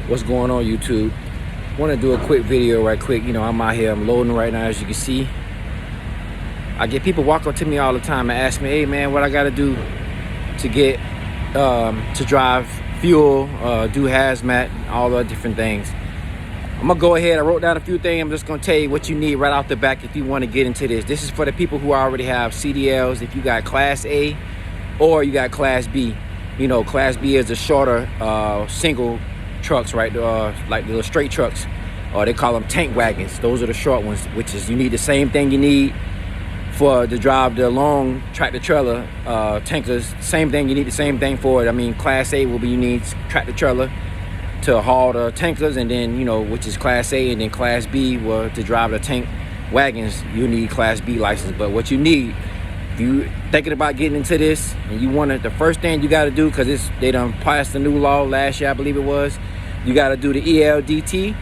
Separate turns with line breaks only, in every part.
What's going on, YouTube? Want to do a quick video right quick. You know, I'm out here, I'm loading right now, as you can see. I get people walk up to me all the time and ask me, hey man, what I got to do to get to drive fuel, do hazmat, all the different things. I'm gonna go ahead, I wrote down a few things. I'm just gonna tell you what you need right off the back if you want to get into this. This is for the people who already have CDLs. If you got Class A or you got Class B. You know, Class B is the shorter single trucks, right? Like the little straight trucks, or they call them tank wagons. Those are the short ones, which is you need the same thing you need to drive the long tractor trailer tankers. Same thing, you need the same thing for it. I mean, Class A will be, you need tractor trailer to haul the tankers, and then, you know, which is Class A, and then Class B, well, to drive the tank wagons, you need Class B license. But what you need, if you thinking about getting into this and you want it, the first thing you got to do, because they done passed the new law last year, I believe it was, you got to do the ELDT.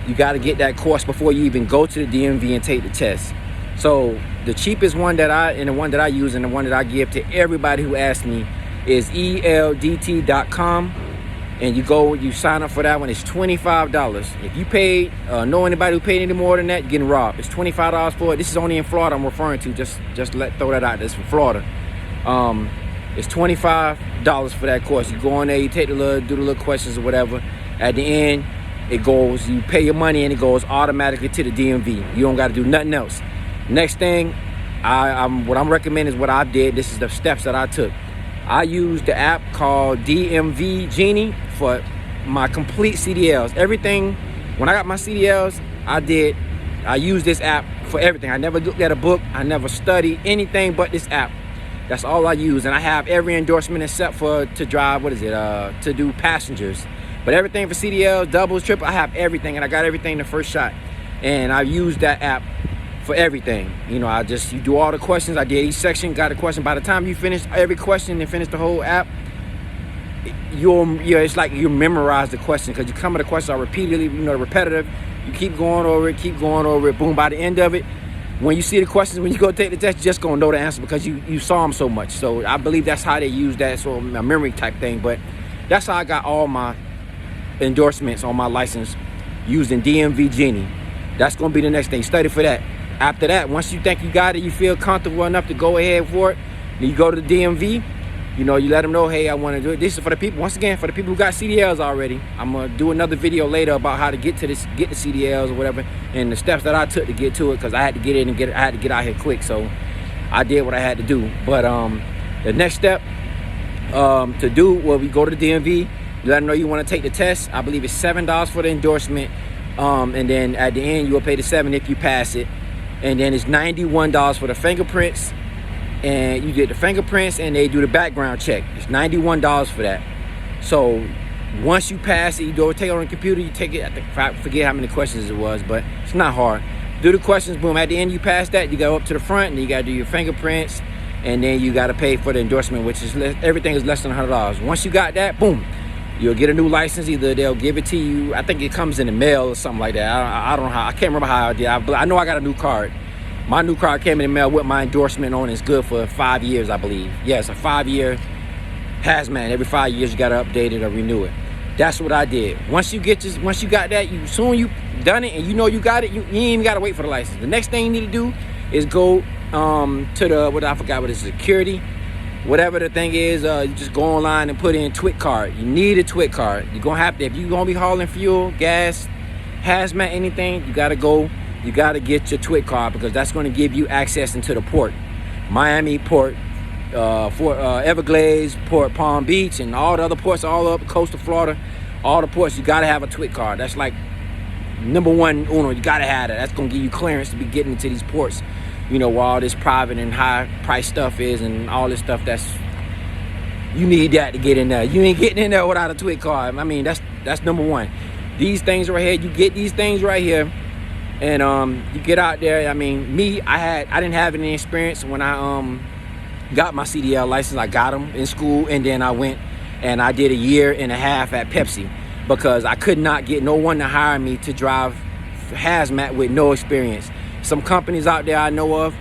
You got to get that course before you even go to the DMV and take the test. So the cheapest one that I use, and the one that I give to everybody who asks me, is ELDT.com. and you sign up for that one. It's $25. If you paid, know anybody who paid any more than that, you're getting robbed. It's $25 for it. This is only in Florida I'm referring to. Just throw that out. This is from Florida. It's $25 for that course. You go on there, you take do the little questions or whatever. At the end, it goes, you pay your money and it goes automatically to the DMV. You don't got to do nothing else. Next thing, what I'm recommending is what I did. This is the steps that I took. I used the app called DMV Genie for my complete CDLs. Everything, when I got my CDLs, I used this app for everything. I never looked at a book. I never studied anything but this app. That's all I use. And I have every endorsement except for to drive, to do passengers. But everything for CDLs, doubles, triple, I have everything. And I got everything the first shot. And I used that app for everything. You know, you do all the questions. I did each section, got a question. By the time you finish every question and finish the whole app, it's like you memorize the question, because you come to the questions are repeatedly, you know, repetitive. You keep going over it, boom. By the end of it, when you see the questions, when you go take the test, you're just gonna know the answer because you saw them so much. So I believe that's how they use that, so a memory type thing. But that's how I got all my endorsements on my license, using DMV Genie. That's gonna be the next thing. Study for that. After that, once you think you got it, you feel comfortable enough to go ahead for it, then you go to the DMV, you know, you let them know, hey, I want to do it. This is for the people, once again, for the people who got CDLs already. I'm going to do another video later about how to get the CDLs or whatever, and the steps that I took to get to it, because I had to get in and I had to get out here quick, so I did what I had to do. But the next step to do, well, we go to the DMV, you let them know you want to take the test. I believe it's $7 for the endorsement, and then at the end, you will pay the $7 if you pass it. And then it's $91 for the fingerprints, and you get the fingerprints and they do the background check. It's $91 for that. So once you pass it, you go take it on the computer, you take it, I forget how many questions it was, but it's not hard. Do the questions, boom, at the end you pass that, you go up to the front and you gotta do your fingerprints, and then you gotta pay for the endorsement, which is everything is less than $100. Once you got that, boom, you'll get a new license. Either they'll give it to you, I think it comes in the mail or something like that. I don't know how, I can't remember how I did. I know I got a new card. My new card came in the mail with my endorsement on. It's good for 5 years, I believe. Yeah, it's a 5-year hazmat. Every 5 years you gotta update it or renew it. That's what I did. Once you got that, you done it and you know you got it, you ain't even gotta wait for the license. The next thing you need to do is go to the, I forgot what it is, security. Whatever the thing is, you just go online and put in TWIC card. You need a TWIC card. You're gonna have to, if you're gonna be hauling fuel, gas, hazmat, anything, you gotta get your TWIC card, because that's gonna give you access into the port. Miami port, Everglades, Port Palm Beach, and all the other ports all up the coast of Florida, all the ports, you gotta have a TWIC card. That's like number one, you gotta have that. That's gonna give you clearance to be getting into these ports. You know, where all this private and high price stuff is, and all this stuff, you need that to get in there. You ain't getting in there without a TWIC card. I mean, that's number one. These things right here, you get these things right here, and you get out there. I mean, I didn't have any experience when I got my CDL license. I got them in school, and then I went and I did a year and a half at Pepsi, because I could not get no one to hire me to drive hazmat with no experience. Some companies out there I know of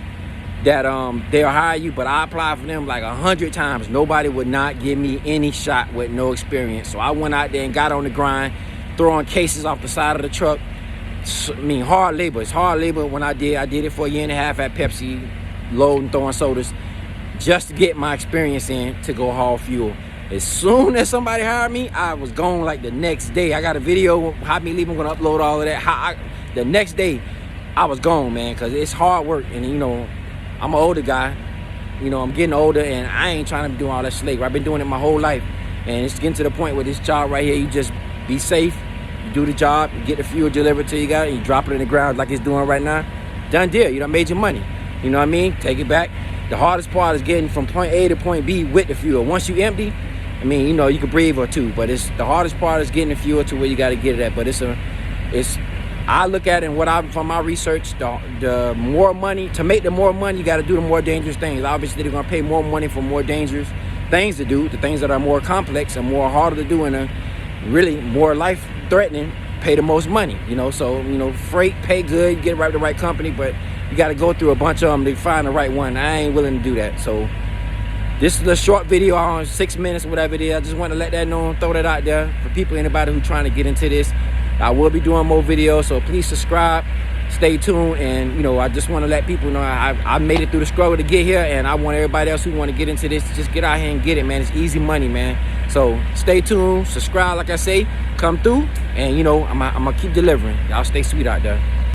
that they'll hire you, but I applied for them like 100 times. Nobody would not give me any shot with no experience. So I went out there and got on the grind, throwing cases off the side of the truck. I mean, hard labor. It's hard labor. When I did it for a year and a half at Pepsi, loading, throwing sodas, just to get my experience in to go haul fuel. As soon as somebody hired me, I was gone like the next day. I got a video, how me leaving, gonna upload all of that. The next day, I was gone, man, because it's hard work. And, you know, I'm an older guy. You know, I'm getting older, and I ain't trying to be doing all that slave. I've been doing it my whole life. And it's getting to the point where this job right here, you just be safe, you do the job, you get the fuel delivered to you guys, and you drop it in the ground like it's doing right now. Done deal. You done made your money. You know what I mean? Take it back. The hardest part is getting from point A to point B with the fuel. Once you empty, I mean, you know, you can breathe or two, but it's the hardest part is getting the fuel to where you got to get it at. But I look at it, and from my research, the more money, to make the more money, you got to do the more dangerous things. Obviously, they're going to pay more money for more dangerous things to do. The things that are more complex and more harder to do and are really more life-threatening pay the most money, you know. So, you know, freight pay good, you get right with the right company, but you got to go through a bunch of them to find the right one. I ain't willing to do that. So this is a short video on 6 minutes, whatever it is. I just want to let that know, throw that out there for people, anybody who's trying to get into this. I will be doing more videos, so please subscribe, stay tuned, and, you know, I just want to let people know I made it through the struggle to get here, and I want everybody else who want to get into this to just get out here and get it, man. It's easy money, man. So stay tuned, subscribe, like I say, come through, and, you know, I'm gonna keep delivering. Y'all stay sweet out there.